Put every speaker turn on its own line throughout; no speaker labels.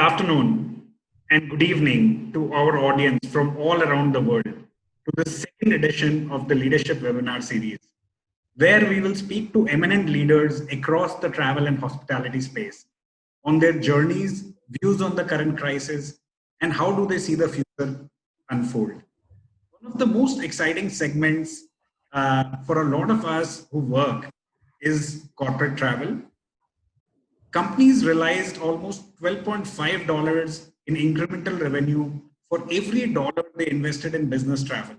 afternoon and good evening to our audience from all around the world to the second edition of the Leadership Webinar Series, where we will speak to eminent leaders across the travel and hospitality space on their journeys, views on the current crisis, and how do they see the future unfold. One of the most exciting segments for a lot of us who work is corporate travel. Companies realized almost $12.5 in incremental revenue for every dollar they invested in business travel.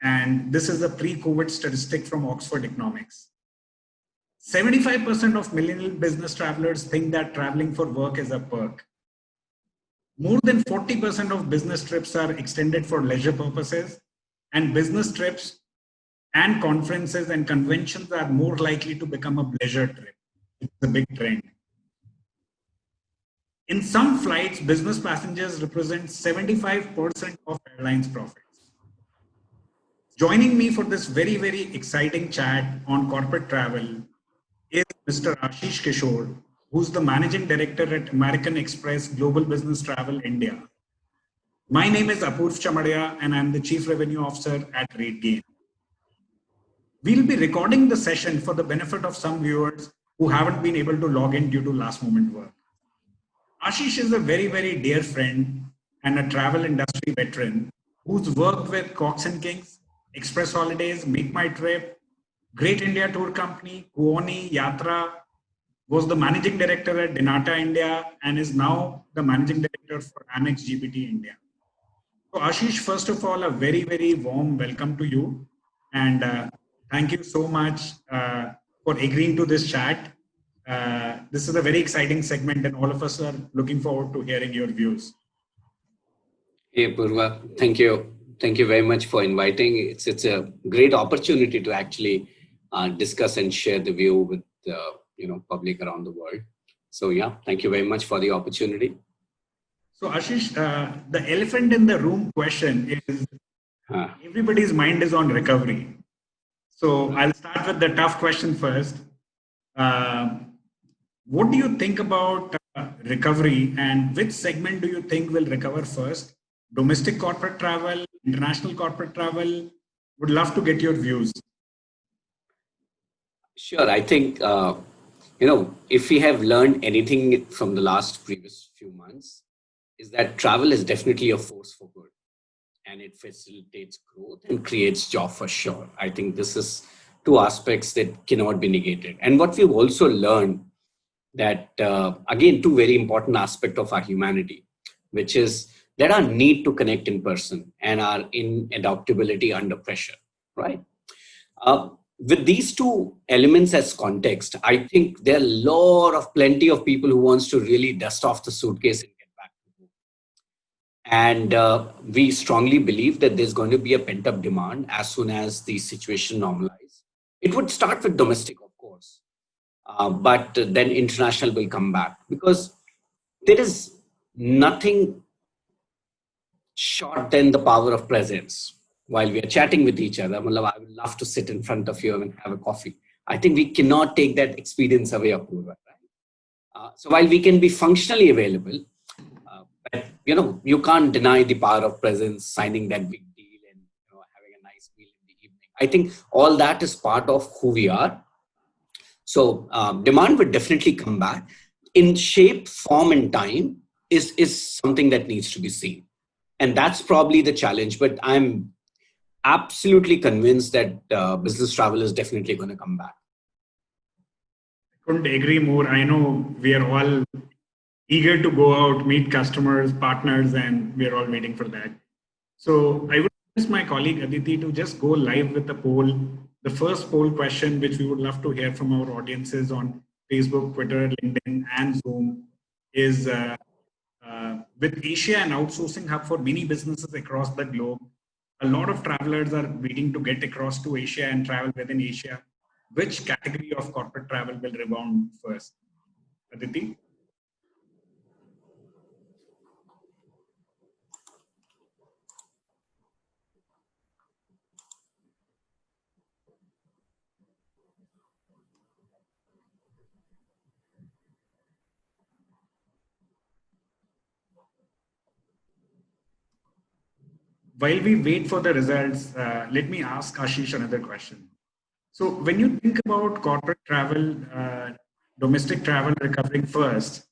And this is a pre-COVID statistic from Oxford Economics. 75% of millennial business travelers think that traveling for work is a perk. More than 40% of business trips are extended for leisure purposes, and business trips and conferences and conventions are more likely to become a pleasure trip. It's a big trend. In some flights, business passengers represent 75% of airlines' profits. Joining me for this very, very exciting chat on corporate travel is Mr. Ashish Kishore, who's the Managing Director at American Express Global Business Travel India. My name is Apurv Chamadia, and I'm the Chief Revenue Officer at RateGain. We'll be recording the session for the benefit of some viewers who haven't been able to log in due to last moment work. Ashish is a very, very dear friend and a travel industry veteran who's worked with Cox and Kings, Express Holidays, Make My Trip, Great India Tour Company, Kuoni, Yatra, was the Managing Director at Dinata India, and is now the Managing Director for Amex GPT India. So Ashish, first of all, a very, very warm welcome to you. And thank you so much for agreeing to this chat. This is a very exciting segment, and all of us are looking forward to hearing your views.
Hey, Purva, thank you. Thank you very much for inviting. It's a great opportunity to actually discuss and share the view with the public around the world. So yeah, thank you very much for the opportunity.
So Ashish, the elephant in the room question is everybody's mind is on recovery. So I'll start with the tough question first. What do you think about recovery, and which segment do you think will recover first? Domestic corporate travel, international corporate travel? Would love to get your views.
Sure. I think, if we have learned anything from the last previous few months, is that travel is definitely a force for good, and it facilitates growth and creates job for sure. I think this is two aspects that cannot be negated. And what we've also learned that, again, two very important aspects of our humanity, which is that our need to connect in person and our inadaptability under pressure, right? With these two elements as context, I think there are plenty of people who wants to really dust off the suitcase and get back to home. And we strongly believe that there's going to be a pent-up demand as soon as the situation normalizes. It would start with domestic, of course, but then international will come back, because there is nothing short than the power of presence. While we are chatting with each other, I would love to sit in front of you and have a coffee. I think we cannot take that experience away, Apurva, right? So while we can be functionally available, but you can't deny the power of presence, signing that big deal and having a nice meal in the evening. I think all that is part of who we are. So demand will definitely come back. In shape, form, and time is something that needs to be seen. And that's probably the challenge. But I'm absolutely convinced that business travel is definitely going to come back.
I couldn't agree more. I know we are all eager to go out, meet customers, partners, and we are all waiting for that. So I would ask my colleague Aditi to just go live with the poll. The first poll question, which we would love to hear from our audiences on Facebook, Twitter, LinkedIn, and Zoom, is with Asia an outsourcing hub for many businesses across the globe. A lot of travelers are waiting to get across to Asia and travel within Asia. Which category of corporate travel will rebound first? Aditi? while we wait for the results, let me ask Ashish another question. So when you think about corporate travel, domestic travel recovering first,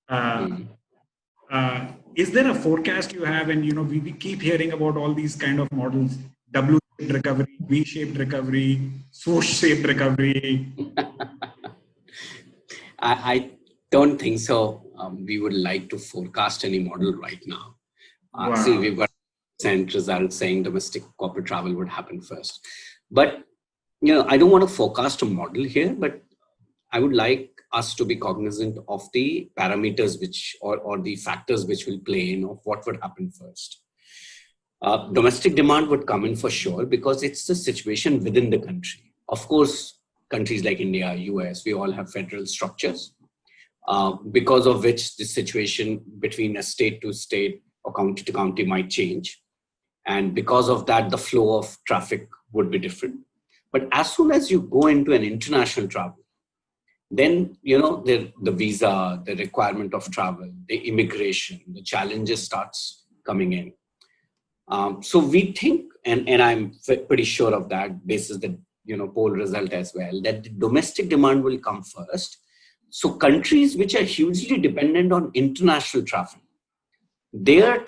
uh,
Hmm.
is there a forecast you have? And we keep hearing about all these kind of models: W-shaped recovery, V-shaped recovery, swoosh-shaped recovery.
I don't think so. We would like to forecast any model right now. See,
Wow,
we've got sent results saying domestic corporate travel would happen first. But I don't want to forecast a model here, but I would like us to be cognizant of the parameters which or the factors which will play in of what would happen first. Domestic demand would come in for sure because it's the situation within the country. Of course, countries like India, US, we all have federal structures because of which the situation between a state to state or county to county might change. And because of that, the flow of traffic would be different. But as soon as you go into an international travel, then the visa, the requirement of travel, the immigration, the challenges starts coming in. So we think, and I'm pretty sure of that, basis the poll result as well, that the domestic demand will come first. So countries which are hugely dependent on international traffic, their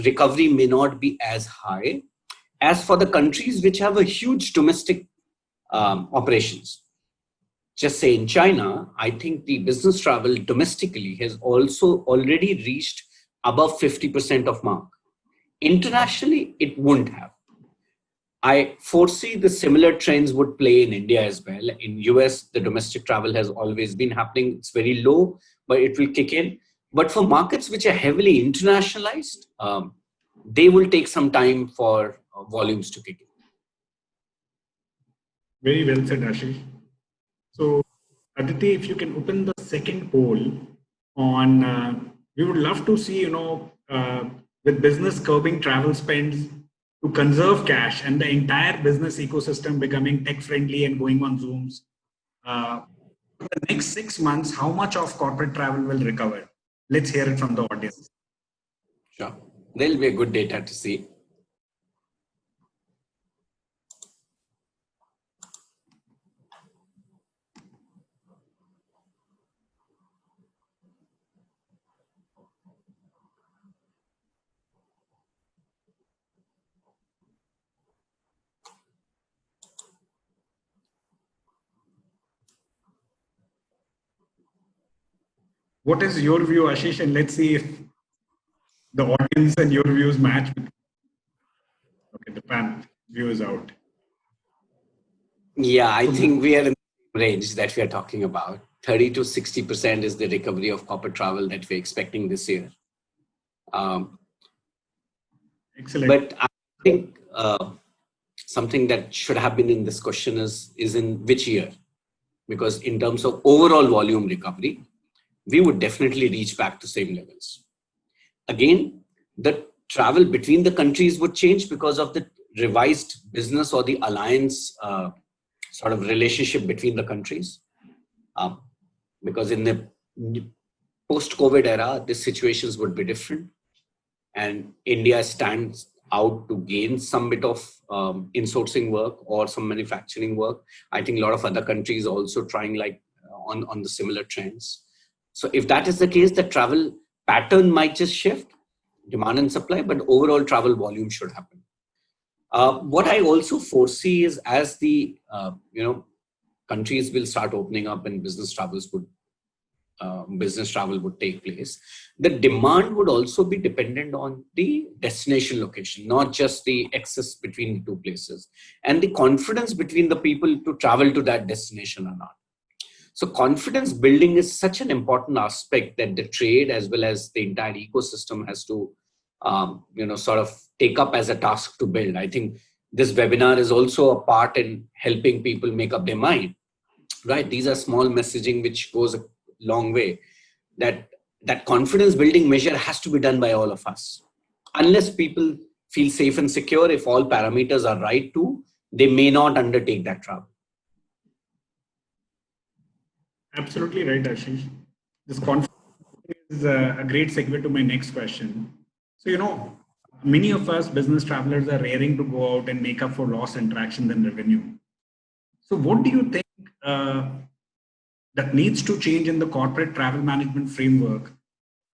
recovery may not be as high as for the countries which have a huge domestic operations. Just say in China, I think the business travel domestically has also already reached above 50% of mark. Internationally, it won't have. I foresee the similar trends would play in India as well. In US, the domestic travel has always been happening. It's very low, but it will kick in. But for markets which are heavily internationalized, they will take some time for volumes to kick in.
very well said, Ashish. So, Aditi, if you can open the second poll on, we would love to see, with business curbing travel spends to conserve cash and the entire business ecosystem becoming tech friendly and going on Zooms. For the next 6 months, how much of corporate travel will recover? Let's hear it from the audience.
Sure. There'll be a good data to see.
What is your view, Ashish? And let's see if the audience and your views match. Okay, the pan view is out.
Yeah, I
So,
think we are in the range that we are talking about. 30 to 60% is the recovery of corporate travel that we're expecting this year. Um,
excellent.
but I think something that should have been in this question is in which year? Because in terms of overall volume recovery, we would definitely reach back to same levels. Again, the travel between the countries would change because of the revised business or the alliance sort of relationship between the countries. Um, because in the post-COVID era, the situations would be different. And India stands out to gain some bit of insourcing work or some manufacturing work. I think a lot of other countries also trying like on the similar trends. So if that is the case, the travel pattern might just shift, demand and supply, but overall travel volume should happen. What I also foresee is as the countries will start opening up and business travel would take place, the demand would also be dependent on the destination location, not just the access between the two places and the confidence between the people to travel to that destination or not. So confidence building is such an important aspect that the trade as well as the entire ecosystem has to sort of take up as a task to build. I think this webinar is also a part in helping people make up their mind, right? These are small messaging which goes a long way. That confidence building measure has to be done by all of us. Unless people feel safe and secure, if all parameters are right too, they may not undertake that travel.
Absolutely right, Ashish. This confidence is a great segue to my next question. So, Many of us business travelers are raring to go out and make up for lost interactions and revenue. So, what do you think that needs to change in the corporate travel management framework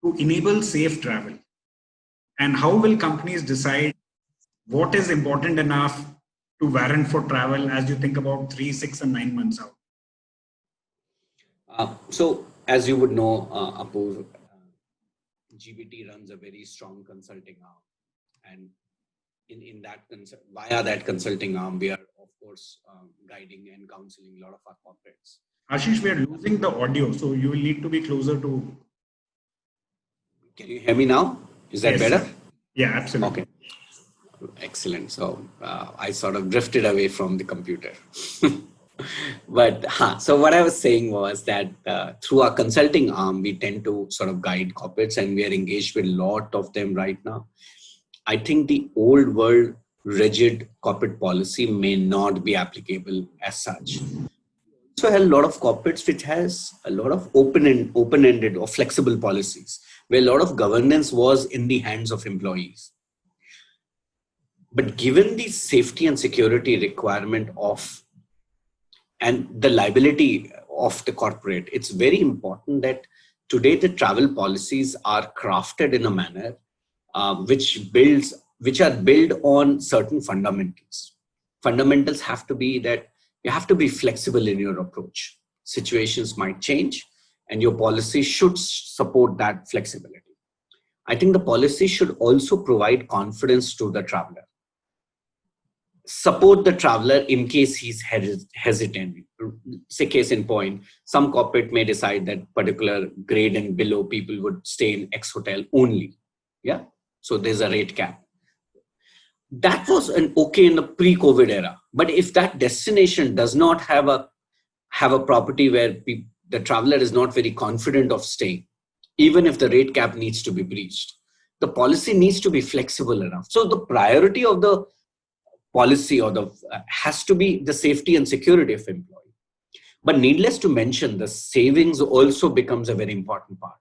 to enable safe travel? And how will companies decide what is important enough to warrant for travel as you think about 3, 6, and 9 months out?
So, as you would know, Apoor, GBT runs a very strong consulting arm, and in that via that consulting arm, we are of course guiding and counseling a lot of our corporates.
Ashish, we are losing the audio, so you will need to be closer to.
Can you hear me now? Is that
Yes,
better?
sir. Yeah, absolutely.
Okay, excellent. So I sort of drifted away from the computer. But so what I was saying was that through our consulting arm, we tend to sort of guide corporates, and we are engaged with a lot of them right now. I think the old world rigid corporate policy may not be applicable as such. So I had a lot of corporates which has a lot of open-ended or flexible policies, where a lot of governance was in the hands of employees. But given the safety and security requirement of and the liability of the corporate, it's very important that today the travel policies are crafted in a manner which are built on certain fundamentals. Fundamentals have to be that you have to be flexible in your approach. Situations might change, and your policy should support that flexibility. I think the policy should also provide confidence to the traveler, support the traveler in case he's hesitant. Say case in point, some corporate may decide that particular grade and below people would stay in X hotel only. Yeah. So there's a rate cap. That was an okay in the pre-COVID era. But if that destination does not have a property where the traveler is not very confident of staying, even if the rate cap needs to be breached, the policy needs to be flexible enough. So the priority of the policy has to be the safety and security of employee. But needless to mention, the savings also becomes a very important part.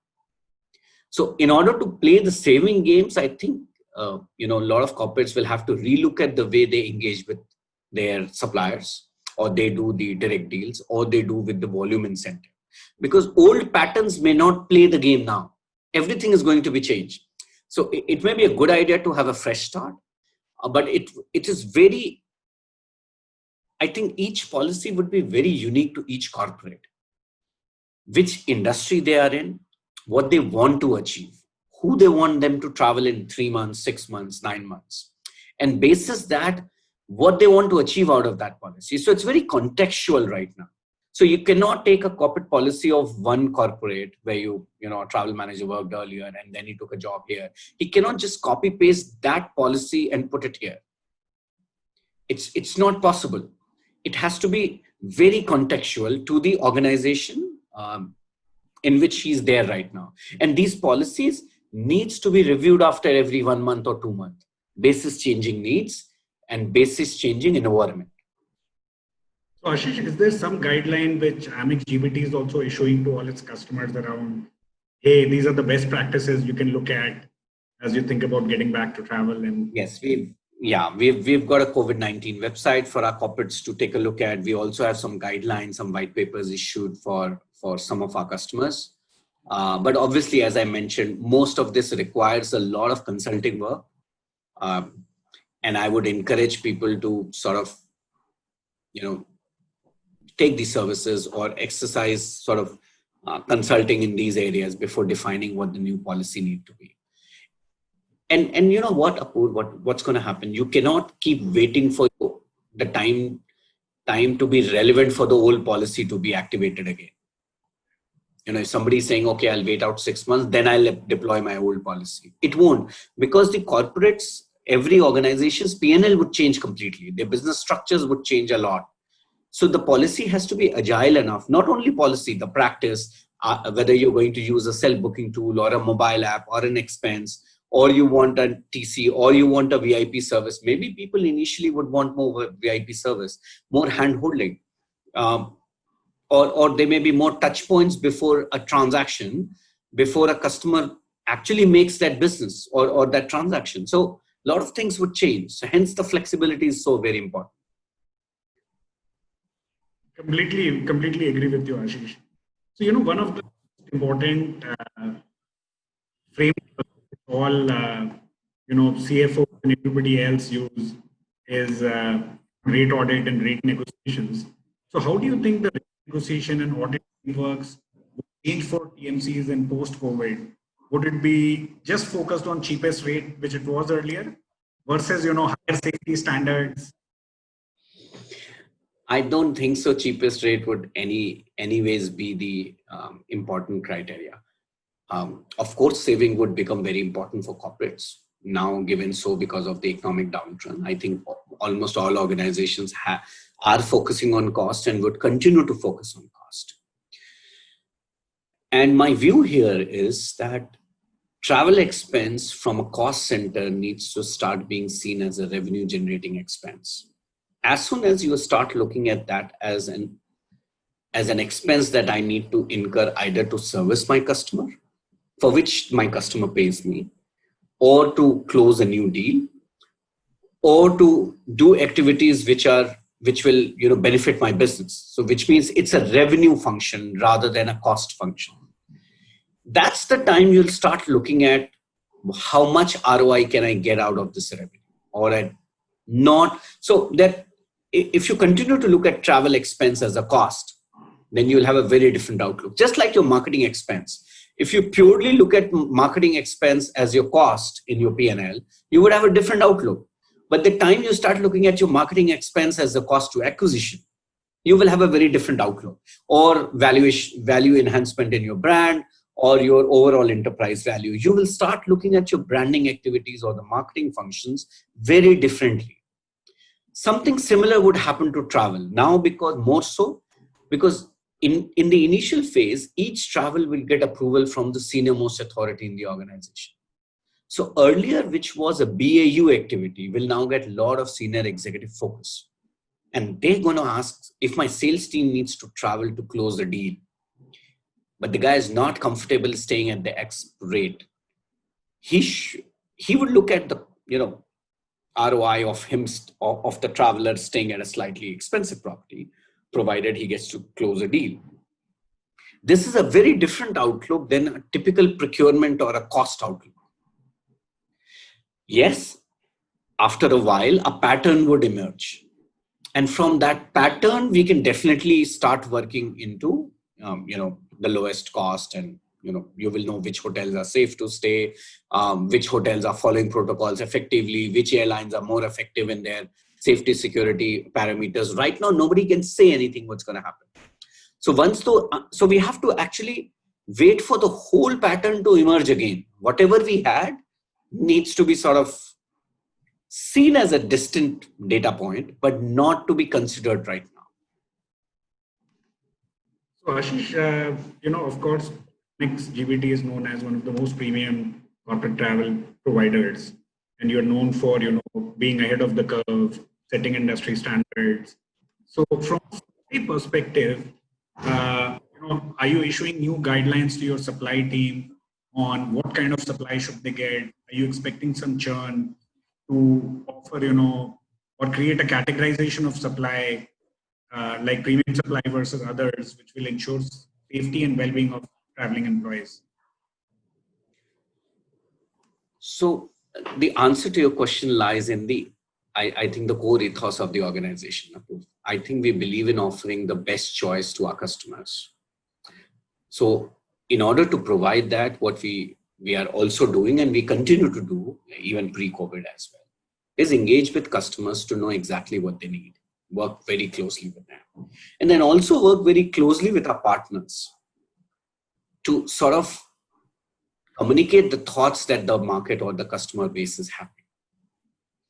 So in order to play the saving games, I think a lot of corporates will have to relook at the way they engage with their suppliers, or they do the direct deals, or they do with the volume incentive. Because old patterns may not play the game now. Everything is going to be changed. So it may be a good idea to have a fresh start, but it is very, I think each policy would be very unique to each corporate, which industry they are in, what they want to achieve, who they want them to travel in 3 months, 6 months, 9 months, and basis that, what they want to achieve out of that policy. So it's very contextual right now. So you cannot take a corporate policy of one corporate where a travel manager worked earlier and then he took a job here. He cannot just copy paste that policy and put it here. It's not possible. It has to be very contextual to the organization in which he's there right now. And these policies needs to be reviewed after every 1 month or 2 months, basis changing needs and basis changing environment.
So Ashish, is there some guideline which Amex GBT is also issuing to all its customers around, hey, these are the best practices you can look at as you think about getting back to travel? And
yes, we've got a COVID-19 website for our corporates to take a look at. We also have some guidelines, some white papers issued for some of our customers. But obviously, as I mentioned, most of this requires a lot of consulting work. And I would encourage people to sort of, take these services or exercise sort of consulting in these areas before defining what the new policy need to be. And you know what, Apoor, what's going to happen? You cannot keep waiting for the time to be relevant for the old policy to be activated again. If somebody is saying, okay, I'll wait out 6 months, then I'll deploy my old policy. It won't, because the corporates, every organization's P&L would change completely. Their business structures would change a lot. So the policy has to be agile enough, not only policy, the practice, whether you're going to use a self-booking tool or a mobile app or an expense, or you want a TC, or you want a VIP service. Maybe people initially would want more VIP service, more hand-holding. Or there may be more touch points before a transaction, before a customer actually makes that business or that transaction. So a lot of things would change. So hence the flexibility is so very important.
Completely agree with you, Ashish. So, one of the important framework all CFO and everybody else use is rate audit and rate negotiations. So how do you think the rate negotiation and audit frameworks would change for TMCs in post-COVID? Would it be just focused on cheapest rate, which it was earlier, versus higher safety standards?
I don't think so. Cheapest rate would anyways be the important criteria. Of course, saving would become very important for corporates now, given so because of the economic downturn. I think almost all organizations are focusing on cost and would continue to focus on cost. And my view here is that travel expense from a cost center needs to start being seen as a revenue generating expense. As soon as you start looking at that as an expense that I need to incur either to service my customer, for which my customer pays me, or to close a new deal, or to do activities which will benefit my business. So which means it's a revenue function rather than a cost function. That's the time you'll start looking at how much ROI can I get out of this revenue, or at not. So that if you continue to look at travel expense as a cost, then you'll have a very different outlook. Just like your marketing expense. If you purely look at marketing expense as your cost in your P&L, you would have a different outlook. But the time you start looking at your marketing expense as the cost to acquisition, you will have a very different outlook, or value enhancement in your brand, or your overall enterprise value. You will start looking at your branding activities or the marketing functions very differently. Something similar would happen to travel now, because in the initial phase, each travel will get approval from the senior most authority in the organization. So earlier, which was a BAU activity, will now get a lot of senior executive focus. And they're going to ask, if my sales team needs to travel to close a deal, but the guy is not comfortable staying at the X rate, he would look at the ROI of the traveler staying at a slightly expensive property, provided he gets to close a deal. This is a very different outlook than a typical procurement or a cost outlook. Yes, after a while, a pattern would emerge. And from that pattern, we can definitely start working into, the lowest cost, and, you will know which hotels are safe to stay, which hotels are following protocols effectively, which airlines are more effective in their safety security parameters. Right now, nobody can say anything what's going to happen. So we have to actually wait for the whole pattern to emerge again. Whatever we had needs to be sort of seen as a distant data point, but not to be considered right now.
So Ashish, of course, Amex GBT is known as one of the most premium corporate travel providers, and you're known for being ahead of the curve, setting industry standards. So from a perspective, are you issuing new guidelines to your supply team on what kind of supply should they get? Are you expecting some churn to offer, or create a categorization of supply, like premium supply versus others, which will ensure safety and well-being of traveling employees?
So the answer to your question lies in I think the core ethos of the organization. I think we believe in offering the best choice to our customers. So in order to provide that, what we are also doing, and we continue to do even pre-COVID as well, is engage with customers to know exactly what they need, work very closely with them, and then also work very closely with our partners to sort of communicate the thoughts that the market or the customer base is having.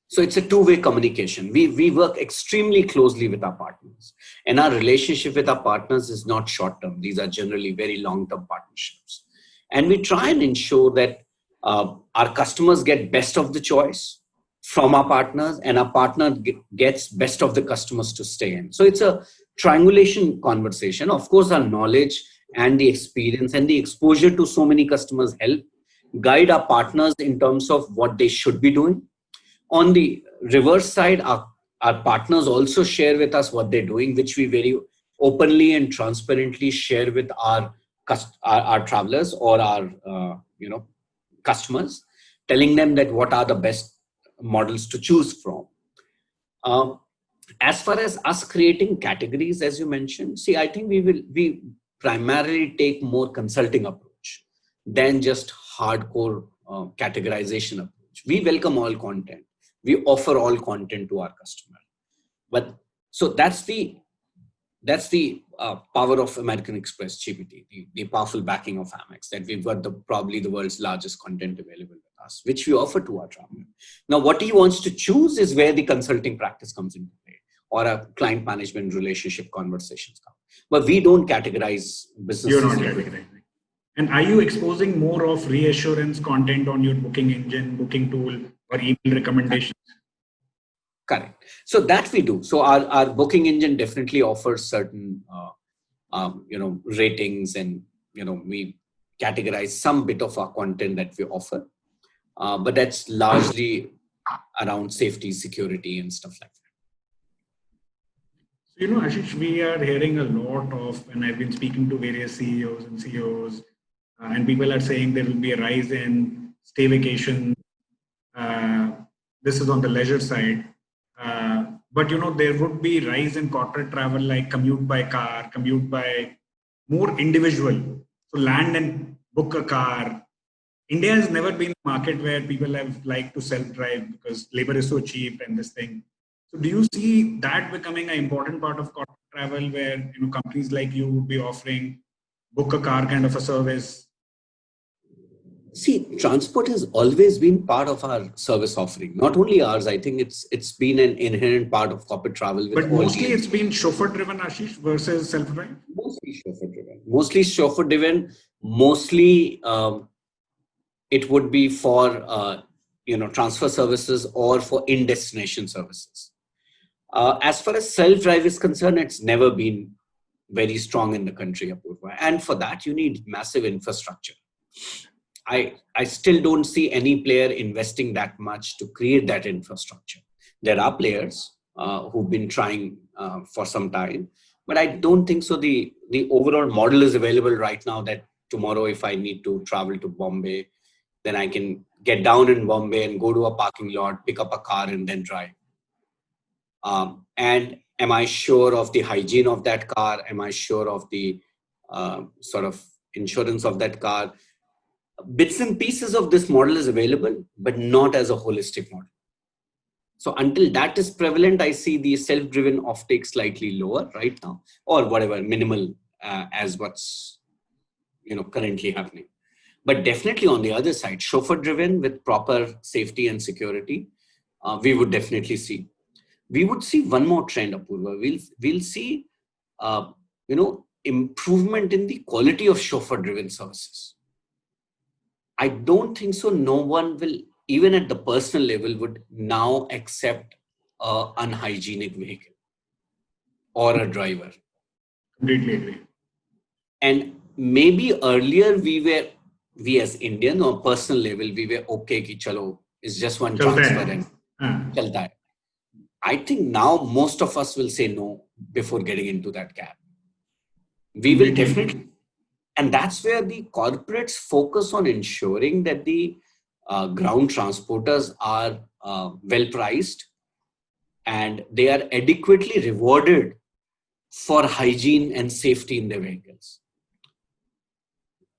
So it's a two-way communication. We work extremely closely with our partners, and our relationship with our partners is not short-term. These are generally very long-term partnerships. And we try and ensure that our customers get best of the choice from our partners, and our partner gets best of the customers to stay in. So it's a triangulation conversation. Of course, our knowledge and the experience and the exposure to so many customers help guide our partners in terms of what they should be doing. On the reverse side, our partners also share with us what they're doing, which we very openly and transparently share with our travelers or our customers, telling them that what are the best models to choose from. As far as us creating categories, as you mentioned, see, I think we primarily take more consulting approach than just hardcore categorization approach. We welcome all content. We offer all content to our customer. But so that's the power of American Express GPT, the powerful backing of Amex, that we've got probably the world's largest content available with us, which we offer to our traveler. Now, what he wants to choose is where the consulting practice comes into play, or a client management relationship conversations come. But we don't categorize businesses.
You're not categorizing. And are you exposing more of reassurance content on your booking engine, booking tool, or email recommendations?
Correct. So that we do. So our booking engine definitely offers certain, ratings, and, we categorize some bit of our content that we offer. But that's largely around safety, security, and stuff like that.
So, Ashish, we are hearing a lot of, and I've been speaking to various CEOs and CEOs, and people are saying there will be a rise in stay vacation. This is on the leisure side. But there would be rise in corporate travel, like commute by car, commute by more individual. So land and book a car. India has never been a market where people have liked to self-drive because labor is so cheap and this thing. So do you see that becoming an important part of corporate travel, where companies like you would be offering book a car kind of a service?
See, transport has always been part of our service offering. Not only ours, I think it's been an inherent part of corporate travel.
But mostly it's been chauffeur-driven, Ashish, versus self-drive?
Mostly chauffeur-driven. Mostly it would be for, transfer services or for in-destination services. As far as self-drive is concerned, it's never been very strong in the country, Apurva. And for that, you need massive infrastructure. I still don't see any player investing that much to create that infrastructure. There are players who've been trying for some time, but I don't think so. The overall model is available right now that tomorrow, if I need to travel to Bombay, then I can get down in Bombay and go to a parking lot, pick up a car, and then drive. And am I sure of the hygiene of that car? Am I sure of the sort of insurance of that car? Bits and pieces of this model is available, but not as a holistic model. So until that is prevalent, I see the self-driven offtake slightly lower right now, or whatever, minimal as what's currently happening. But definitely on the other side, chauffeur-driven with proper safety and security, we would definitely see. We would see one more trend, Apurva. We'll see, improvement in the quality of chauffeur-driven services. I don't think so. No one will, even at the personal level, would now accept an unhygienic vehicle or a driver.
Completely agree.
And maybe earlier we as Indian or personal level, we were okay ki chalo, it's just one transfer and chalta hai. I think now most of us will say no before getting into that cab. We will definitely. And that's where the corporates focus on ensuring that the ground transporters are well priced and they are adequately rewarded for hygiene and safety in their vehicles.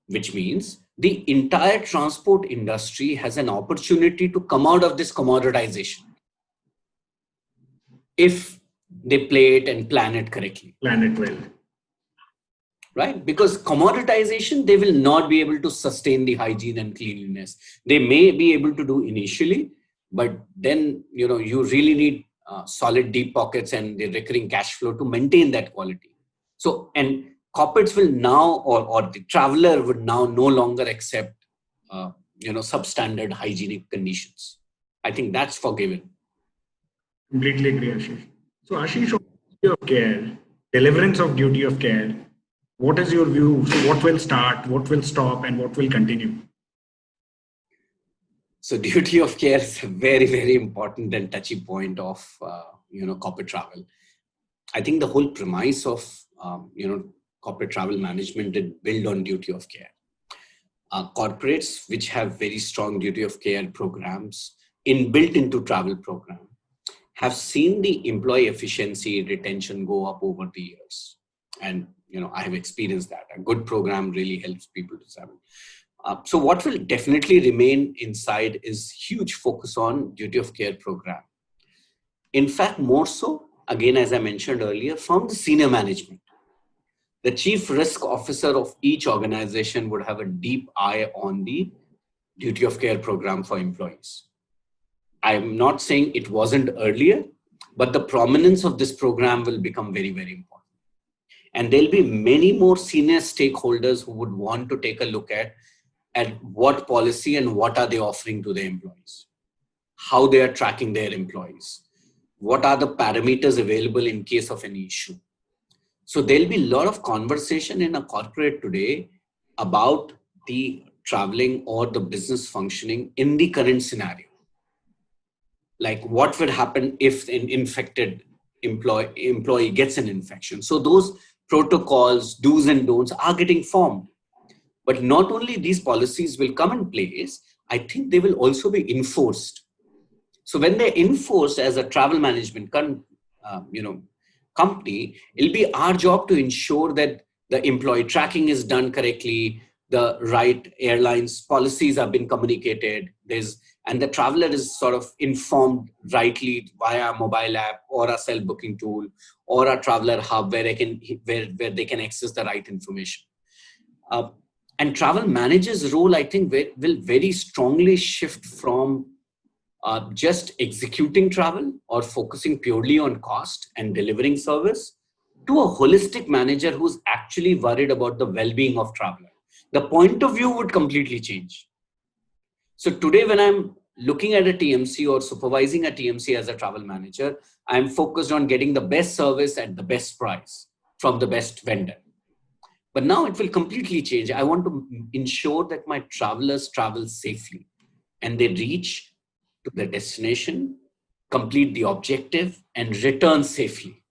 Which means the entire transport industry has an opportunity to come out of this commoditization if they play it and plan it correctly.
Plan it well.
Right? Because commoditization, they will not be able to sustain the hygiene and cleanliness. They may be able to do initially, but then, you really need solid deep pockets and the recurring cash flow to maintain that quality. So, and corporates will now, or the traveler would now no longer accept, substandard hygienic conditions. I think that's forgiven.
Completely agree, Ashish. So, Ashish, on duty of care, deliverance of duty of care, what is your view? So what will start, what will stop, and what will continue?
So duty of care is a very, very important and touchy point of corporate travel. I think the whole premise of corporate travel management is built on duty of care. Corporates which have very strong duty of care programs inbuilt into travel program have seen the employee efficiency retention go up over the years. And I have experienced that. A good program really helps people to travel. So what will definitely remain inside is huge focus on duty of care program. In fact, more so, again, as I mentioned earlier, from the senior management. The chief risk officer of each organization would have a deep eye on the duty of care program for employees. I'm not saying it wasn't earlier, but the prominence of this program will become very, very important. And there'll be many more senior stakeholders who would want to take a look at what policy and what are they offering to their employees, how they are tracking their employees, what are the parameters available in case of any issue. So there'll be a lot of conversation in a corporate today about the traveling or the business functioning in the current scenario. Like what would happen if an infected employee gets an infection. So those protocols, do's and don'ts are getting formed. But not only these policies will come in place, I think they will also be enforced. So when they're enforced as a travel management company, it'll be our job to ensure that the employee tracking is done correctly, the right airlines policies have been communicated, and the traveler is sort of informed rightly via a mobile app or a self-booking tool or a traveler hub where they can access the right information. And travel managers' role, I think, will very strongly shift from just executing travel or focusing purely on cost and delivering service to a holistic manager who's actually worried about the well-being of traveler. The point of view would completely change. So today when I'm looking at a TMC or supervising a TMC as a travel manager, I'm focused on getting the best service at the best price from the best vendor. But now it will completely change. I want to ensure that my travelers travel safely and they reach to the destination, complete the objective, and return safely.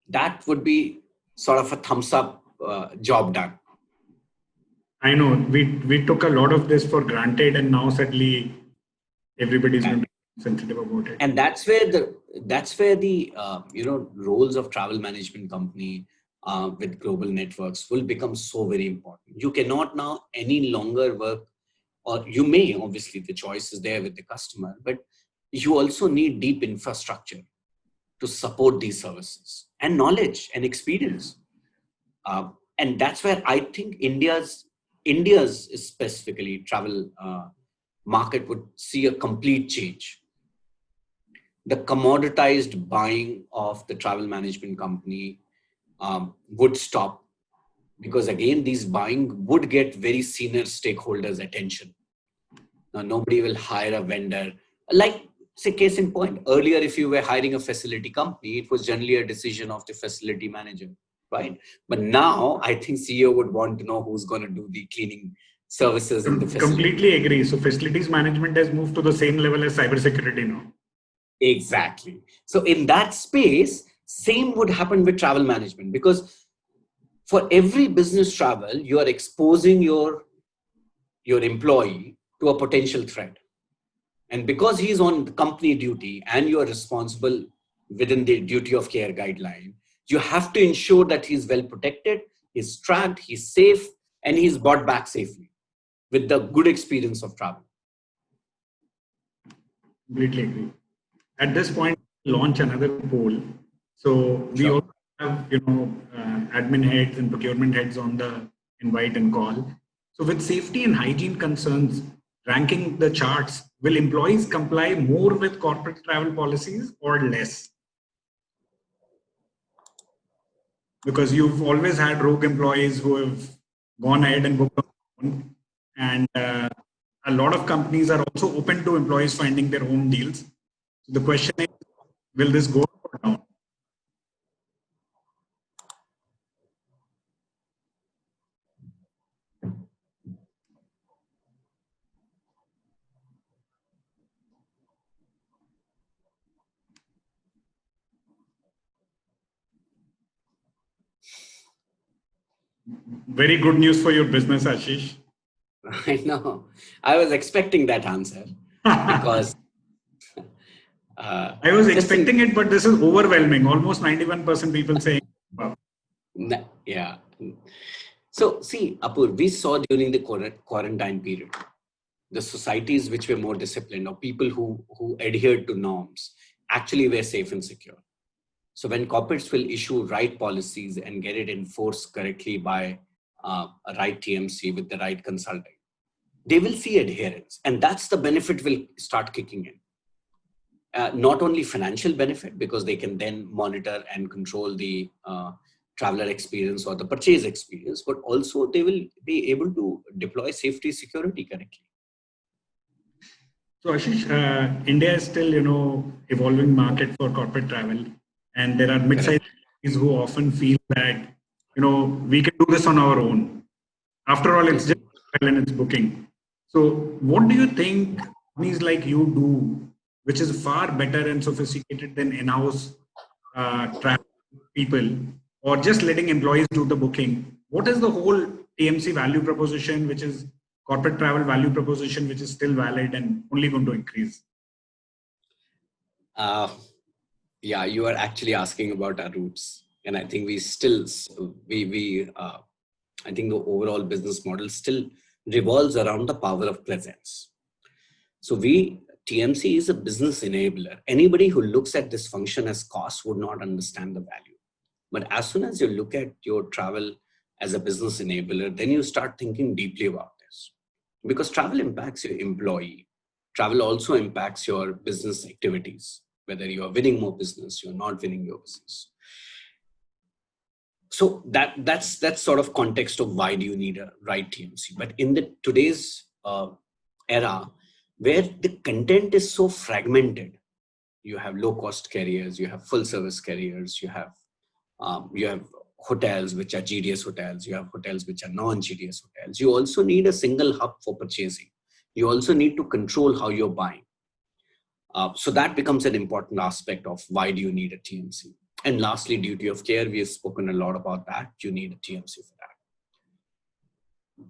That would be sort of a thumbs up job done.
I know we took a lot of this for granted, and now suddenly everybody's going to be sensitive about it.
And that's where the roles of travel management company with global networks will become so very important. You cannot now any longer work, or you may, obviously the choice is there with the customer, but you also need deep infrastructure to support these services and knowledge and experience. And that's where I think India's specifically travel market would see a complete change. The commoditized buying of the travel management company would stop, because again, these buying would get very senior stakeholders' attention. Now, nobody will hire a vendor. Like, say, case in point, earlier, if you were hiring a facility company, it was generally a decision of the facility manager, right? But now, I think CEO would want to know who's going to do the cleaning services in the facility.
Completely agree. So facilities management has moved to the same level as cybersecurity now.
Exactly. So in that space, same would happen with travel management, because for every business travel, you are exposing your employee to a potential threat. And because he's on company duty and you are responsible within the duty of care guideline, you have to ensure that he's well protected, he's tracked, he's safe, and he's brought back safely with the good experience of travel.
Completely agree. At this point, launch another poll. So we
Sure.
also have, admin heads and procurement heads on the invite and call. So with safety and hygiene concerns ranking the charts, will employees comply more with corporate travel policies or less? Because you've always had rogue employees who have gone ahead and booked on their own. And a lot of companies are also open to employees finding their own deals. So the question is, will this go up or down? Very good news for your business, Ashish.
I know. I was expecting that answer because uh,
I was
just in
expecting it, but this is overwhelming. Almost 91% people saying, wow.
yeah. So see, Apur, we saw during the quarantine period, the societies which were more disciplined or people who adhered to norms actually were safe and secure. So when corporates will issue right policies and get it enforced correctly by a right TMC with the right consulting, they will see adherence, and that's the benefit will start kicking in. Not only financial benefit, because they can then monitor and control the traveler experience or the purchase experience, but also they will be able to deploy safety security correctly.
So Ashish, India is still, evolving market for corporate travel, and there are
Correct.
mid-sized companies who often feel that, we can do this on our own. After all, it's just
Mhm.
travel and it's booking. So, what do you think companies like you do, which is far better and sophisticated than in-house travel people, or just letting employees do the booking? What is the whole TMC value proposition, which is corporate travel value proposition, which is still valid and only going to increase?
Uh, yeah, you are actually asking about our roots, and I think we still I think the overall business model still revolves around the power of presence. So TMC is a business enabler. Anybody who looks at this function as cost would not understand the value. But as soon as you look at your travel as a business enabler, then you start thinking deeply about this. Because travel impacts your employee. Travel also impacts your business activities, whether you are winning more business, you're not winning your business. So that's sort of context of why do you need a right TMC. But in the today's era, where the content is so fragmented, you have low cost carriers, you have full service carriers, you have hotels which are GDS hotels, you have hotels which are non-GDS hotels. You also need a single hub for purchasing. You also need to control how you're buying. So that becomes an important aspect of why do you need a TMC. And lastly, duty of care. We have spoken a lot about that. You need a TMC for that.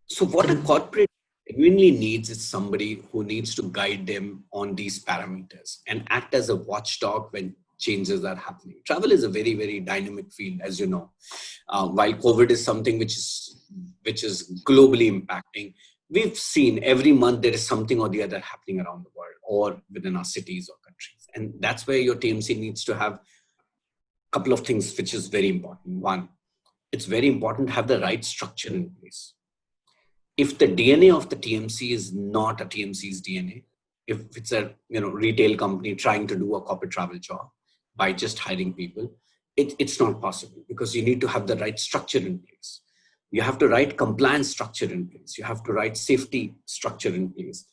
So what a corporate genuinely needs is somebody who needs to guide them on these parameters and act as a watchdog when changes are happening. Travel is a very, very dynamic field, as you know. While COVID is something which is globally impacting, we've seen every month there is something or the other happening around the world or within our cities or countries. And that's where your TMC needs to have a couple of things, which is very important. One, it's very important to have the right structure in place. If the DNA of the TMC is not a TMC's DNA, if it's a retail company trying to do a corporate travel job by just hiring people, it's not possible, because you need to have the right structure in place. You have to write compliance structure in place. You have to write safety structure in place,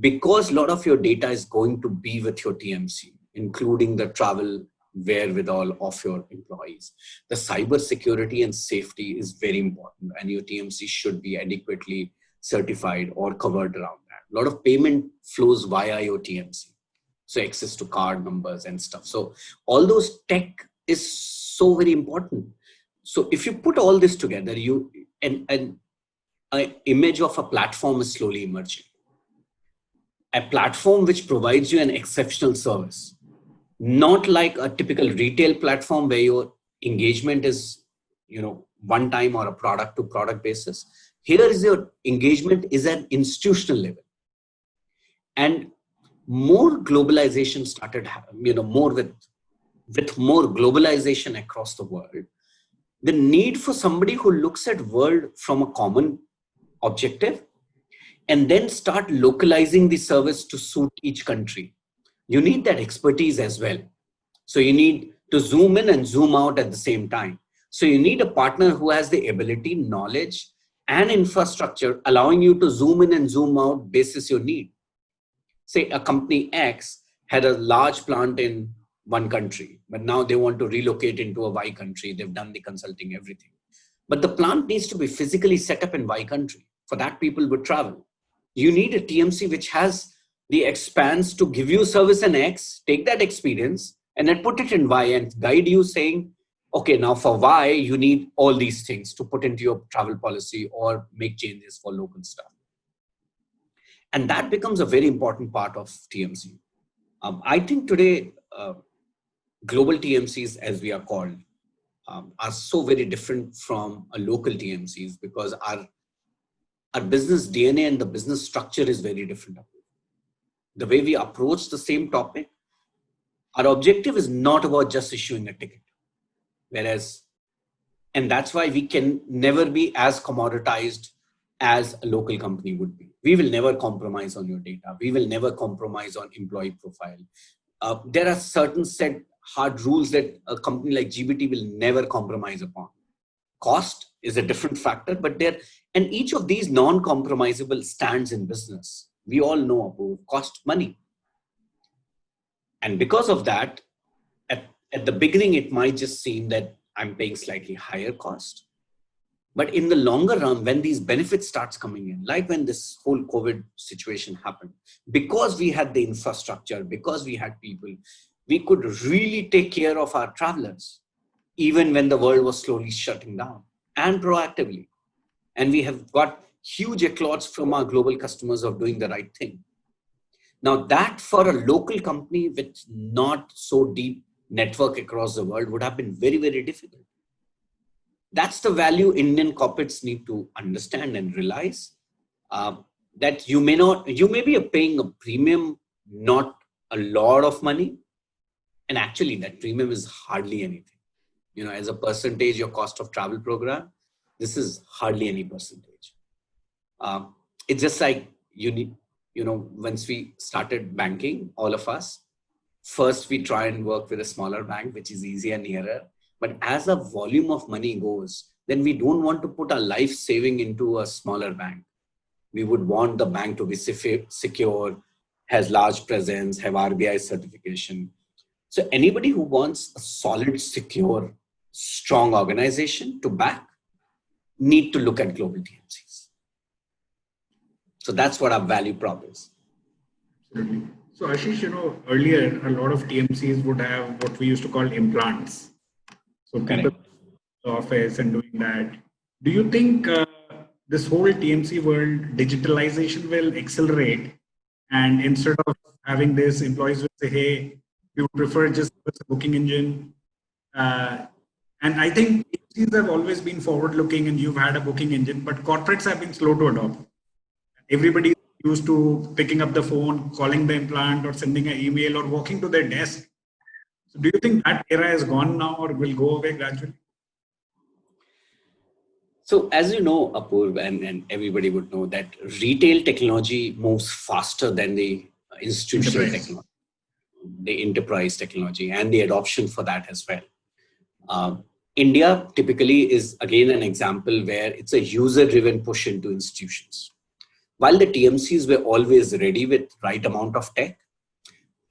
because a lot of your data is going to be with your TMC, including the travel wherewithal of your employees. The cyber security and safety is very important, and your TMC should be adequately certified or covered around that. A lot of payment flows via your TMC, so access to card numbers and stuff. So all those tech is so very important. So if you put all this together, an image of a platform is slowly emerging. A platform which provides you an exceptional service, not like a typical retail platform where your engagement is one time or a product to product basis. Here is your engagement is at institutional level. And more globalization started more with more globalization across the world, the need for somebody who looks at world from a common objective and then start localizing the service to suit each country. You need that expertise as well. So you need to zoom in and zoom out at the same time. So you need a partner who has the ability, knowledge, and infrastructure allowing you to zoom in and zoom out basis your need. Say a company X had a large plant in one country, but now they want to relocate into a Y country. They've done the consulting, everything. But the plant needs to be physically set up in Y country. For that, people would travel. You need a TMC which has the expanse to give you service in X, take that experience, and then put it in Y and guide you saying, Okay, now for why you need all these things to put into your travel policy or make changes for local stuff. And that becomes a very important part of TMC. I think today, global TMCs, as we are called, are so very different from a local TMCs because our business DNA and the business structure is very different. The way we approach the same topic, our objective is not about just issuing a ticket. And that's why we can never be as commoditized as a local company would be. We will never compromise on your data. We will never compromise on employee profile. There are certain set hard rules that a company like GBT will never compromise upon. Cost is a different factor, but and each of these non-compromisable stands in business. We all know about cost money. And because of that, at the beginning, it might just seem that I'm paying slightly higher cost. But in the longer run, when these benefits starts coming in, like when this whole COVID situation happened, because we had the infrastructure, because we had people, we could really take care of our travelers, even when the world was slowly shutting down, and proactively. And we have got huge applause from our global customers of doing the right thing. Now that for a local company with not so deep network across the world would have been very, very difficult. That's the value Indian corporates need to understand and realize, that you may be paying a premium, not a lot of money. And actually that premium is hardly anything. As a percentage, your cost of travel program, this is hardly any percentage. It's just like once we started banking, all of us, first we try and work with a smaller bank, which is easier and nearer. But as the volume of money goes, then we don't want to put our life saving into a smaller bank. We would want the bank to be secure, has large presence, have RBI certification. So anybody who wants a solid, secure, strong organization to back need to look at global TMCs. So that's what our value prop is.
Absolutely. So Ashish, earlier a lot of TMCs would have what we used to call implants. So people in the office and doing that. Do you think this whole TMC world, digitalization will accelerate? And instead of having this, employees will say, hey, we would prefer just a booking engine. And I think TMCs have always been forward-looking and you've had a booking engine, but corporates have been slow to adopt. Everybody is used to picking up the phone, calling the implant or sending an email or walking to their desk. So do you think that era is gone now or will go away gradually?
So as you know, Apurv, and everybody would know that retail technology moves faster than the institutional technology, the enterprise technology, and the adoption for that as well. India typically is again an example where it's a user-driven push into institutions. While the TMCs were always ready with right amount of tech,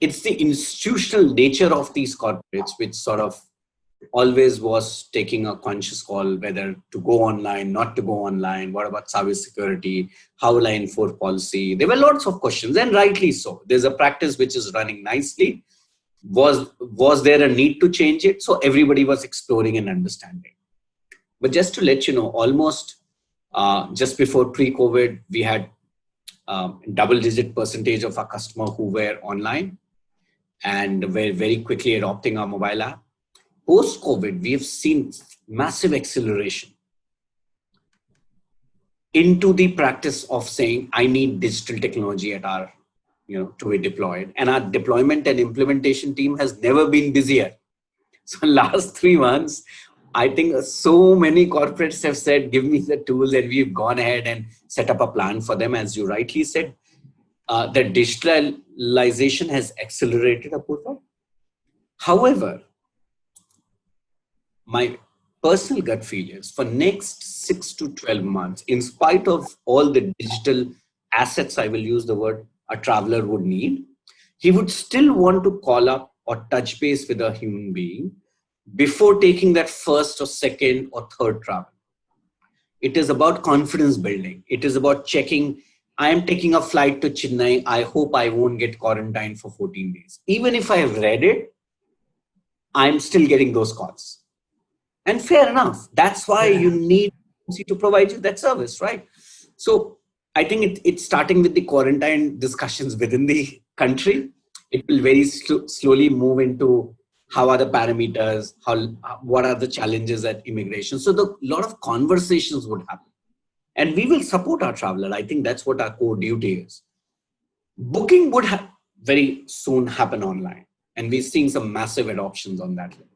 it's the institutional nature of these corporates which sort of always was taking a conscious call whether to go online, not to go online, what about cybersecurity, how will I enforce policy. There were lots of questions, and rightly so. There's a practice which is running nicely. Was there a need to change it? So everybody was exploring and understanding. But just to let you know, almost just before pre-COVID, we had double-digit percentage of our customers who were online and were very quickly adopting our mobile app. Post-COVID, we have seen massive acceleration into the practice of saying, I need digital technology at our, to be deployed. And our deployment and implementation team has never been busier. So last 3 months, I think so many corporates have said, give me the tools, and we've gone ahead and set up a plan for them. As you rightly said, the digitalization has accelerated, Apurva. However, my personal gut feel is for next 6 to 12 months, in spite of all the digital assets, I will use the word, a traveler would need, he would still want to call up or touch base with a human being before taking that first or second or third travel. It is about confidence building. It is about checking, I am taking a flight to Chennai. I hope I won't get quarantined for 14 days. Even if I have read it, I'm still getting those calls. And fair enough. That's why you need to provide you that service, right? So I think it's starting with the quarantine discussions within the country. It will very slowly move into how are the parameters, what are the challenges at immigration. So the lot of conversations would happen, and we will support our traveler. I think that's what our core duty is. Booking would very soon happen online, and we're seeing some massive adoptions on that level.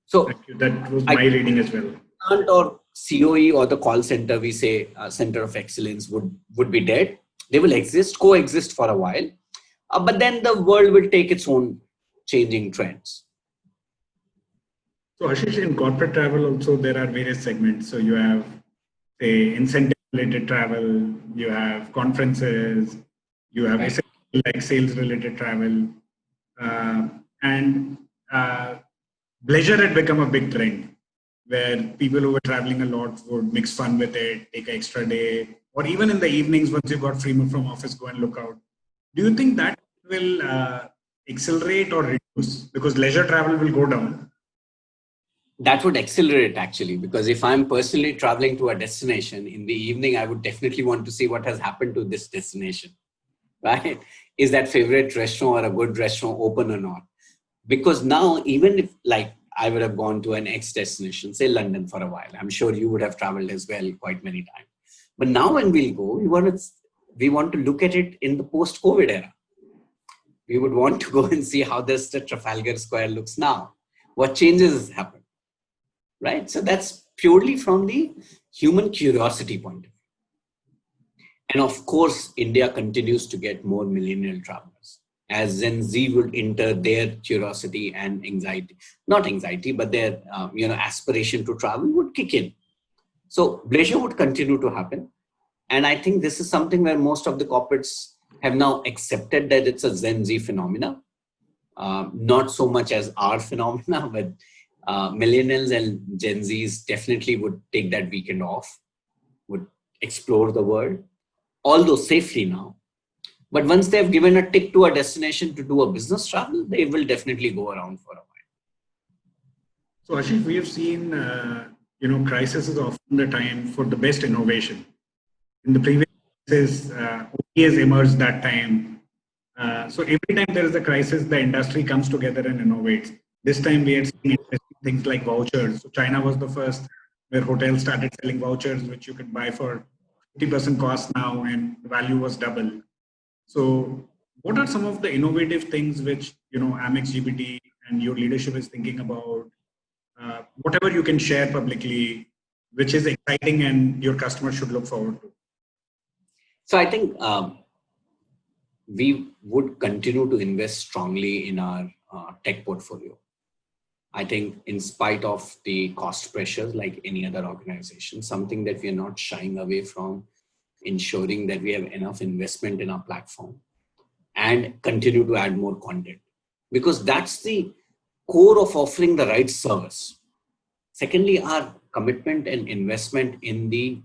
So
thank you. That was my reading as well.
Or COE or the call center, we say center of excellence would be dead. They will coexist for a while, but then the world will take its own changing trends.
So Ashish, in corporate travel also there are various segments. So you have, say, incentive-related travel, you have conferences, you have like sales-related travel, and leisure had become a big trend where people who were traveling a lot would mix fun with it, take an extra day, or even in the evenings once you got free from office, go and look out. Do you think that will accelerate or reduce because leisure travel will go down?
That would accelerate actually, because if I'm personally traveling to a destination in the evening, I would definitely want to see what has happened to this destination, right? Is that favorite restaurant or a good restaurant open or not? Because now, even if like I would have gone to an X destination, say London for a while, I'm sure you would have traveled as well quite many times. But now when we'll go, we want to look at it in the post-COVID era. We would want to go and see how the Trafalgar Square looks now. What changes happen, right? So that's purely from the human curiosity point of view. And of course, India continues to get more millennial travelers as Gen Z would enter their curiosity and anxiety, not anxiety, but their aspiration to travel would kick in. So leisure would continue to happen. And I think this is something where most of the corporates have now accepted that it's a Gen Z phenomena, not so much as our phenomena, but millennials and Gen Zs definitely would take that weekend off, would explore the world, although safely now. But once they've given a tick to a destination to do a business travel, they will definitely go around for a while.
So Ashish, we have seen, crisis is often the time for the best innovation. In the previous crisis, OTAs emerged that time. So every time there is a crisis, the industry comes together and innovates. This time we had seen interesting things like vouchers. So China was the first where hotels started selling vouchers, which you could buy for 50% cost now, and the value was double. So what are some of the innovative things which, Amex GBT and your leadership is thinking about? Whatever you can share publicly, which is exciting and your customers should look forward to.
So I think we would continue to invest strongly in our tech portfolio. I think in spite of the cost pressures like any other organization, something that we are not shying away from, ensuring that we have enough investment in our platform and continue to add more content, because that's the core of offering the right service. Secondly, our commitment and investment in the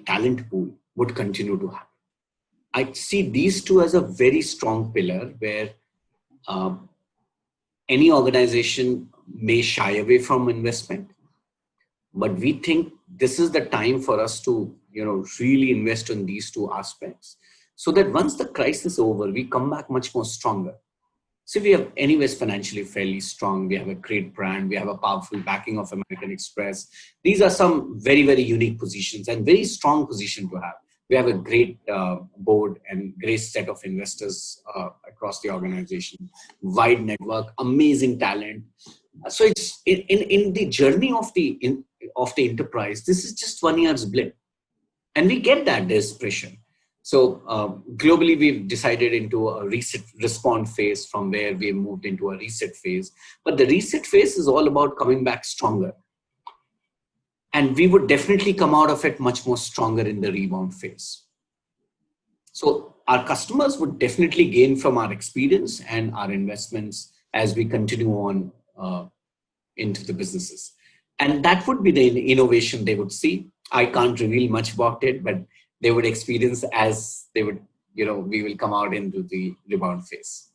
talent pool would continue to happen. I see these two as a very strong pillar where any organization may shy away from investment, but we think this is the time for us to, really invest in these two aspects so that once the crisis is over, we come back much more stronger. So we have anyways financially fairly strong. We have a great brand. We have a powerful backing of American Express. These are some very, very unique positions and very strong position to have. We have a great board and great set of investors across the organization, wide network, amazing talent. So it's in the journey of the enterprise. This is just 1 year's blip, and we get that there's pressure. So globally, we've decided into a reset respond phase from where we moved into a reset phase. But the reset phase is all about coming back stronger. And we would definitely come out of it much more stronger in the rebound phase. So our customers would definitely gain from our experience and our investments as we continue on into the businesses. And that would be the innovation they would see. I can't reveal much about it, but they would experience as they would, we will come out into the rebound phase.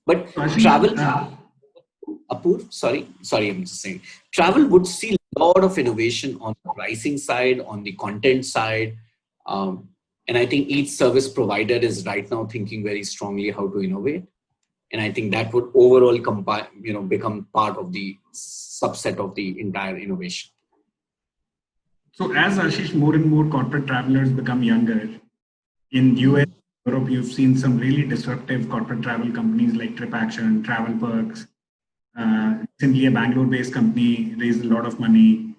But travel Apur, sorry, I'm just saying, travel would see a lot of innovation on the pricing side, on the content side. And I think each service provider is right now thinking very strongly how to innovate. And I think that would overall become part of the subset of the entire innovation.
So as Ashish, more and more corporate travelers become younger, in US, Europe, you've seen some really disruptive corporate travel companies like TripAction, Travel Perks. Recently, a Bangalore-based company raised a lot of money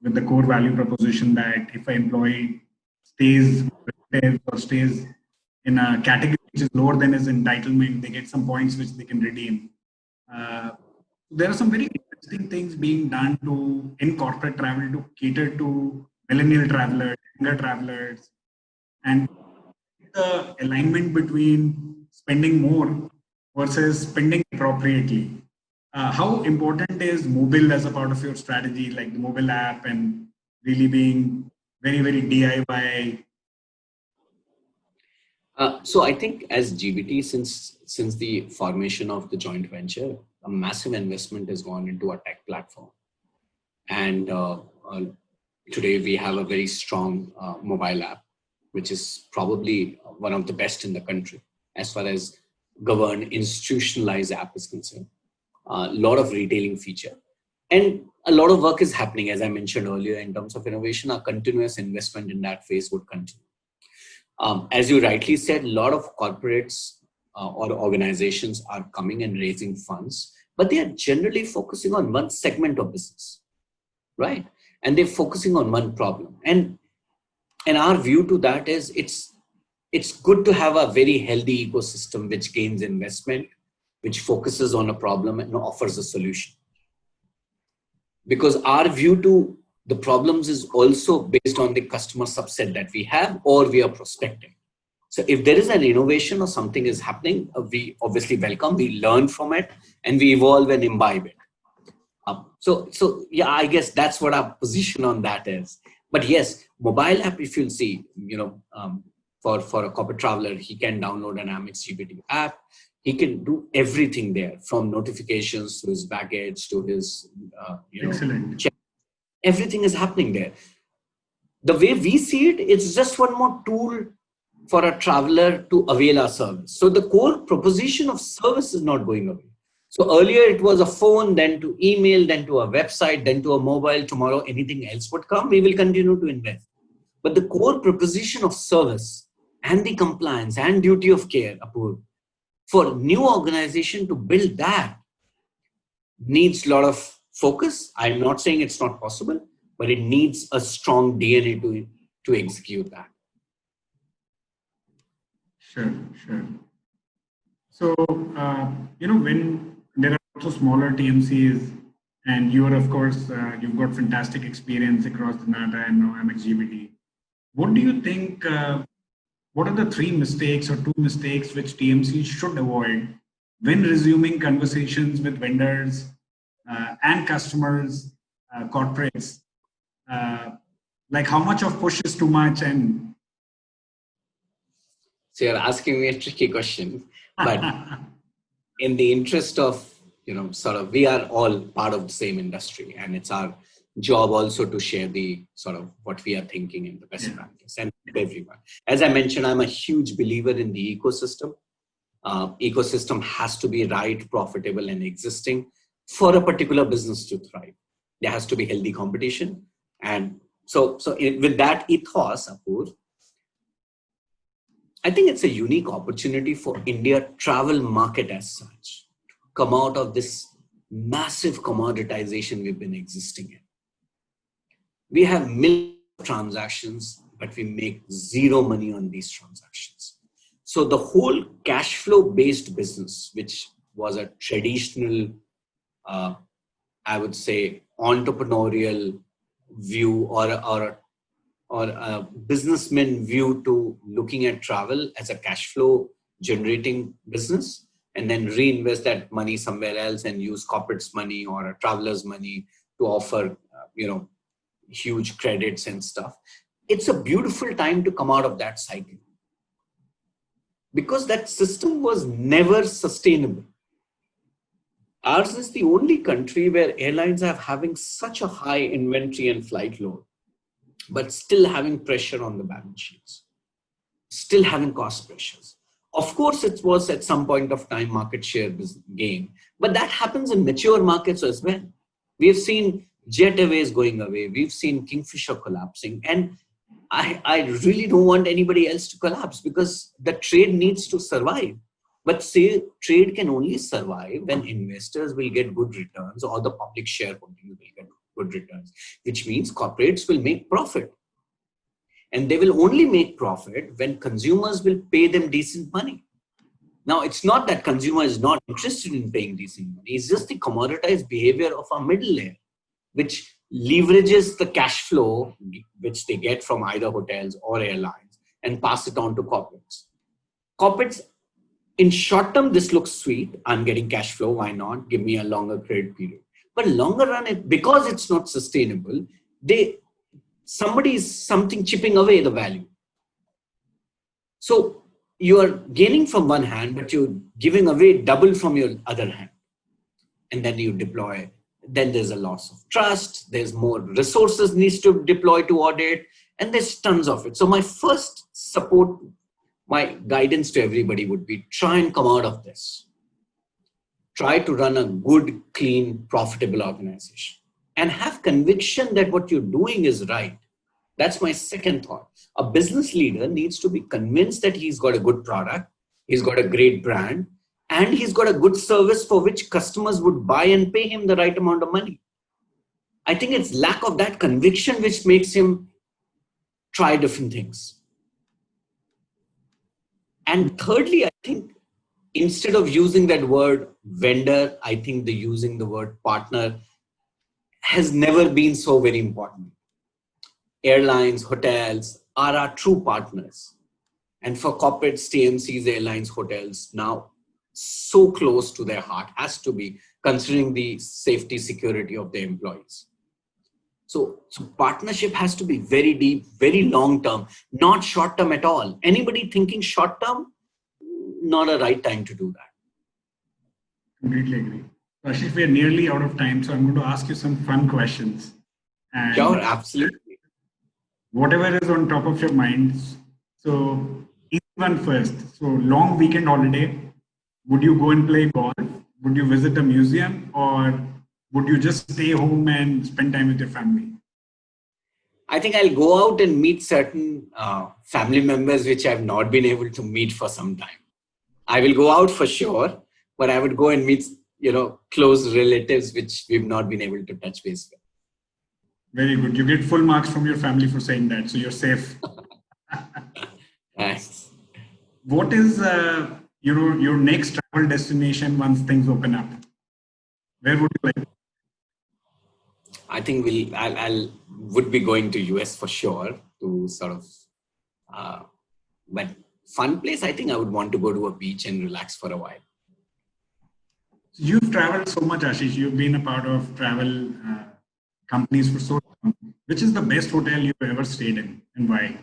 with the core value proposition that if an employee stays with relatives or stays in a category which is lower than his entitlement, they get some points which they can redeem. Uh, there are some very interesting things being done to in corporate travel to cater to millennial travelers, younger travelers, and the alignment between spending more versus spending appropriately. How important is mobile as a part of your strategy, like the mobile app and really being very, very DIY?
So I think as GBT, since the formation of the joint venture, a massive investment has gone into our tech platform. And today we have a very strong mobile app, which is probably one of the best in the country as far as governed institutionalized app is concerned. A lot of retailing feature. And a lot of work is happening, as I mentioned earlier, in terms of innovation. Our continuous investment in that phase would continue. As you rightly said, a lot of corporates or organizations are coming and raising funds, but they are generally focusing on one segment of business, right? And they're focusing on one problem. And our view to that is it's good to have a very healthy ecosystem which gains investment, which focuses on a problem and offers a solution. Because our view to the problems is also based on the customer subset that we have or we are prospecting. So if there is an innovation or something is happening, we obviously welcome, we learn from it, and we evolve and imbibe it. So yeah, I guess that's what our position on that is. But yes, mobile app, if you'll see, for a corporate traveler, he can download an Amex GBT app. He can do everything there, from notifications to his baggage to his,
Excellent.
check. Everything is happening there. The way we see it, it's just one more tool for a traveler to avail our service. So the core proposition of service is not going away. So earlier it was a phone, then to email, then to a website, then to a mobile. Tomorrow anything else would come. We will continue to invest. But the core proposition of service and the compliance and duty of care, Apur, for new organization to build that needs a lot of focus. I'm not saying it's not possible, but it needs a strong DNA to execute that.
Sure. So, when there are also smaller TMCs, and you are, of course, you've got fantastic experience across the NATA and now Amex GBT. What do you think? What are the 3 mistakes or 2 mistakes which TMCs should avoid when resuming conversations with vendors and customers, corporates? Like how much of push is too much, and
So you're asking me a tricky question, but in the interest of, we are all part of the same industry, and it's our job also to share the sort of what we are thinking in the best practice and everyone. As I mentioned, I'm a huge believer in the ecosystem. Ecosystem has to be right, profitable, and existing for a particular business to thrive. There has to be healthy competition. And so with that ethos, Apur, I think it's a unique opportunity for India travel market as such to come out of this massive commoditization we've been existing in. We have millions of transactions, but we make zero money on these transactions. So the whole cash flow based business, which was a traditional, I would say, entrepreneurial view or a businessman view to looking at travel as a cash flow generating business, and then reinvest that money somewhere else and use corporate's money or a traveler's money to offer, huge credits and stuff. It's a beautiful time to come out of that cycle, because that system was never sustainable. Ours is the only country where airlines are having such a high inventory and flight load, but still having pressure on the balance sheets, still having cost pressures. Of course, it was at some point of time market share gain, but that happens in mature markets as well. We've seen Jet Airways going away. We've seen Kingfisher collapsing. And I really don't want anybody else to collapse because the trade needs to survive. But say trade can only survive when investors will get good returns or the public shareholding will get good returns, which means corporates will make profit. And they will only make profit when consumers will pay them decent money. Now, it's not that consumer is not interested in paying decent money. It's just the commoditized behavior of our middle layer, which leverages the cash flow which they get from either hotels or airlines and pass it on to corporates. Corporates, in short term, this looks sweet. I'm getting cash flow. Why not? Give me a longer credit period. But longer run, because it's not sustainable, somebody is something chipping away the value. So you are gaining from one hand, but you're giving away double from your other hand. And then you deploy. Then there's a loss of trust. There's more resources needs to deploy to audit. And there's tons of it. So my first support, my guidance to everybody would be try and come out of this. Try to run a good, clean, profitable organization. And have conviction that what you're doing is right. That's my second thought. A business leader needs to be convinced that he's got a good product, he's got a great brand, and he's got a good service for which customers would buy and pay him the right amount of money. I think it's lack of that conviction which makes him try different things. And thirdly, I think instead of using that word vendor, I think using the word partner has never been so very important. Airlines, hotels are our true partners. And for corporates, TMCs, airlines, hotels, now so close to their heart, has to be, considering the safety, security of the employees. So partnership has to be very deep, very long term, not short term at all. Anybody thinking short term, not a right time to do that.
Completely agree. Ashish, we are nearly out of time, so I'm going to ask you some fun questions. And
sure, absolutely.
Whatever is on top of your minds. So, easy one first. So, long weekend holiday. Would you go and play golf? Would you visit a museum? Or would you just stay home and spend time with your family?
I think I'll go out and meet certain family members which I've not been able to meet for some time. I will go out for sure, but I would go and meet, close relatives which we've not been able to touch base with.
Very good. You get full marks from your family for saying that, so you're safe.
Nice.
What is your next travel destination once things open up? Where would you like?
I think I would be going to US for sure to sort of, but fun place. I think I would want to go to a beach and relax for a while.
You've traveled so much, Ashish. You've been a part of travel companies for so long. Which is the best hotel you've ever stayed in, and why?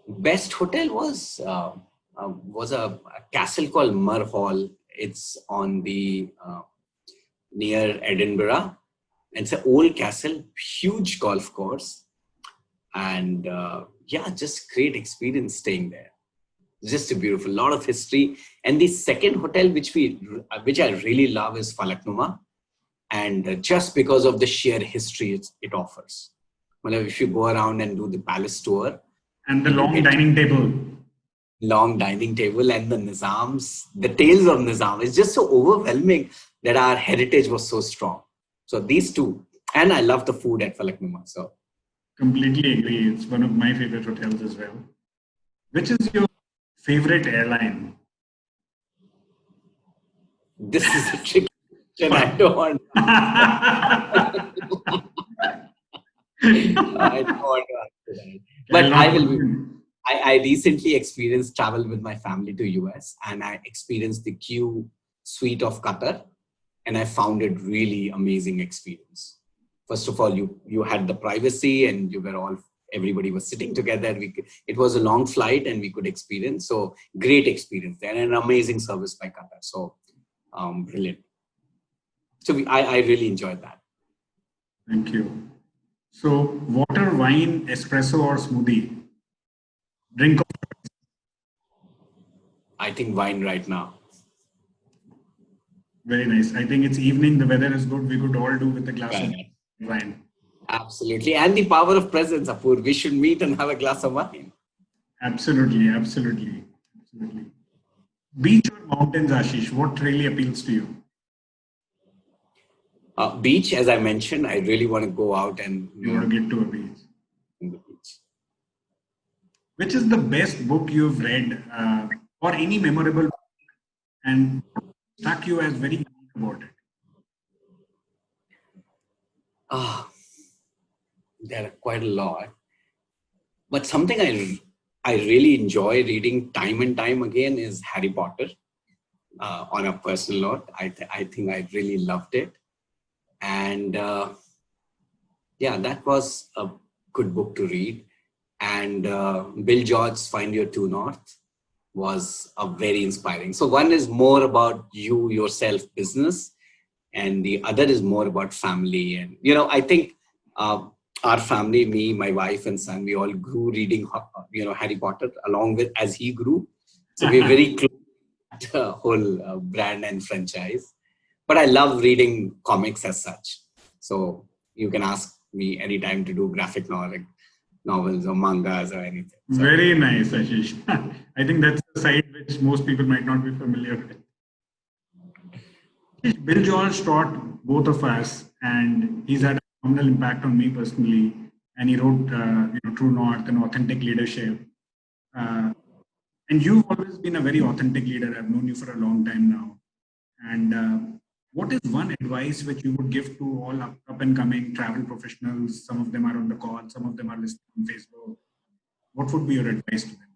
Best hotel was a castle called Mer Hall. It's on the near Edinburgh. It's an old castle, huge golf course, and just great experience staying there. Just a beautiful, lot of history. And the second hotel which I really love is Falaknuma, and just because of the sheer history it offers. Well, if you go around and do the palace tour,
and the long dining table
and the Nizams, the tales of Nizam is just so overwhelming that our heritage was so strong. So these two, and I love the food at Falaknuma. So
completely agree. It's one of my favorite hotels as well. Which is your favorite airline?
This is a tricky question. I don't want. I don't want to answer that. But I will. I recently experienced travel with my family to US, and I experienced the Q suite of Qatar, and I found it really amazing experience. First of all, you had the privacy, and everybody was sitting together. It was a long flight, and we could experience. So great experience there, and an amazing service by Qatar. So brilliant. So I really enjoyed that.
Thank you. So, water, wine, espresso, or smoothie? Drink of
I think wine right now.
very nice. I think it's evening. The weather is good. We could all do with a glass of
Right.
wine.
Absolutely. And the power of presence, Apur. We should meet and have a glass of wine.
Absolutely, absolutely, absolutely. Beach or mountains, Ashish? What really appeals to you?
Beach, as I mentioned, I really want to go out and
You want to get to a beach.
in the beach.
Which is the best book you've read, or any memorable book and struck you as very unique about it?
Ah, there are quite a lot. But something I really enjoy reading time and time again is Harry Potter. On a personal note, I think I really loved it. And yeah, that was a good book to read. And Bill George's Find Your True North was a very inspiring. So one is more about you, yourself, business, and the other is more about family. And, I think our family, me, my wife and son, we all grew reading, Harry Potter along with as he grew. So we're very close to the whole brand and franchise. But I love reading comics as such. So you can ask me anytime to do graphic novels or mangas or anything. So,
Very nice, Ashish. I think that's the side which most people might not be familiar with. Bill George taught both of us, and he's had a phenomenal impact on me personally. And he wrote, True North and Authentic Leadership. Uh, and you've always been a very authentic leader. I've known you for a long time now. And what is one advice which you would give to all up and coming travel professionals? Some of them are on the call, some of them are listening on Facebook. What would be your advice to them?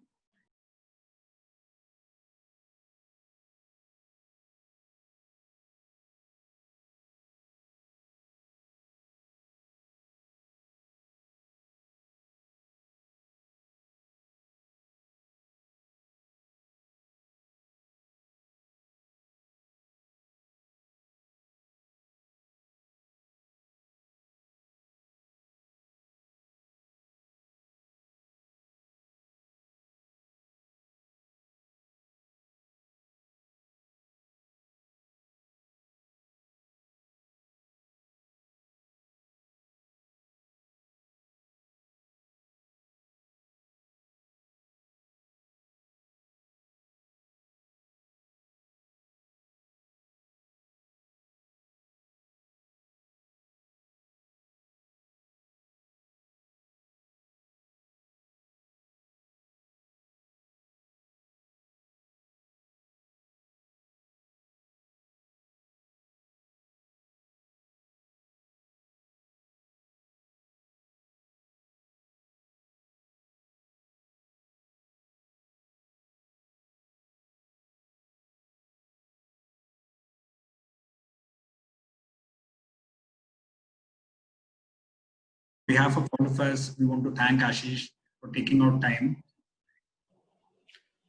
On behalf of all of us, we want to thank Ashish for taking out time.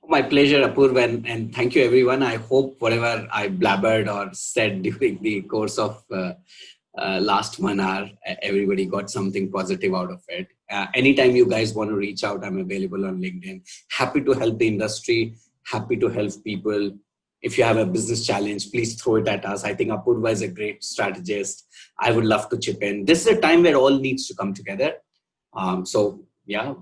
my pleasure, Apurva, and thank you, everyone. I hope whatever I blabbered or said during the course of last 1 hour, everybody got something positive out of it. Anytime you guys want to reach out, I'm available on LinkedIn. Happy to help the industry, happy to help people. If you have a business challenge, please throw it at us. I think Apurva is a great strategist. I would love to chip in. This is a time where all needs to come together. So yeah,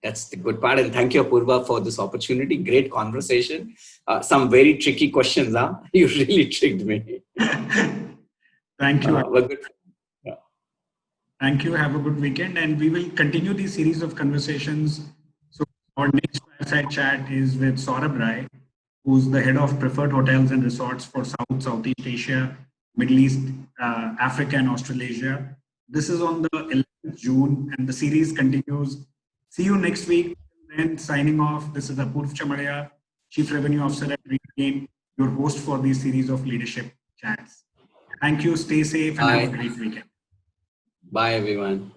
that's the good part. And thank you, Apurva, for this opportunity. Great conversation. Some very tricky questions, huh? You really tricked me.
Thank you.
Well, good. Yeah.
Thank you. Have a good weekend. And we will continue these series of conversations. So, our next fireside chat is with Saurabh Rai, who's the head of preferred hotels and resorts for Southeast Asia, Middle East, Africa, and Australasia. This is on the 11th June, and the series continues. See you next week. Then, signing off, this is Apurv Chamaria, Chief Revenue Officer at RateGain, your host for these series of leadership chats. Thank you. Stay safe and have a
Bye.
great weekend.
Bye, everyone.